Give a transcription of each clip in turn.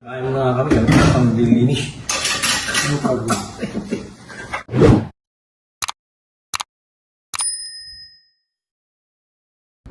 Kaya mo na kami, ang dilinis.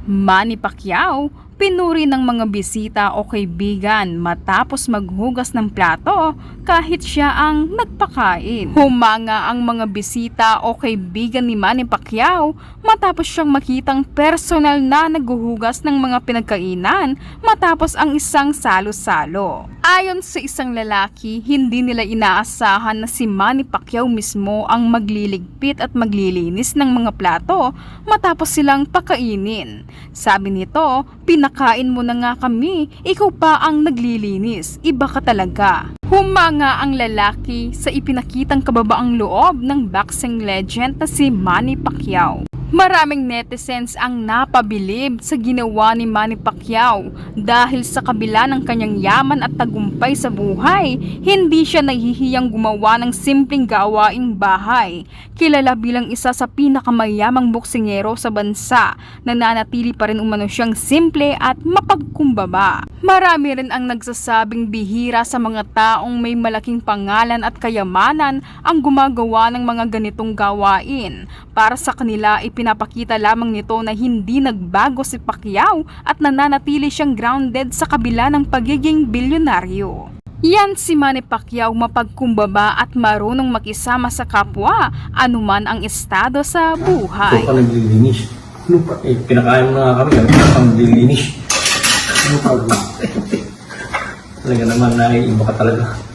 Manny Pacquiao, pinuri ng mga bisita o kaibigan matapos maghugas ng plato kahit siya ang nagpakain. Humanga ang mga bisita o kaibigan ni Manny Pacquiao matapos siyang makitang personal na naghuhugas ng mga pinagkainan matapos ang isang salo-salo. Ayon sa isang lalaki, hindi nila inaasahan na si Manny Pacquiao mismo ang magliligpit at maglilinis ng mga plato matapos silang pakainin. Sabi nito, pinakain mo na nga kami, ikaw pa ang naglilinis, iba ka talaga. Humanga ang lalaki sa ipinakitang kababaang loob ng boxing legend na si Manny Pacquiao. Maraming netizens ang napabilib sa ginawa ni Manny Pacquiao dahil sa kabila ng kanyang yaman at tagumpay sa buhay, hindi siya nahihiyang gumawa ng simpleng gawaing bahay. Kilala bilang isa sa pinakamayamang boksingero sa bansa, nananatili pa rin umano siyang simple at mapagkumbaba. Marami rin ang nagsasabing bihira sa mga taong may malaking pangalan at kayamanan ang gumagawa ng mga ganitong gawain. Para sa kanila, pinapakita lamang nito na hindi nagbago si Pacquiao at nananatili siyang grounded sa kabila ng pagiging bilyonaryo. Yan si Manny Pacquiao, mapagkumbaba at marunong makisama sa kapwa, anuman ang estado sa buhay. Ito ka naglilinis. Pinakain mo na kami, ang dilinis. Talaga naman, naiiba ka talaga.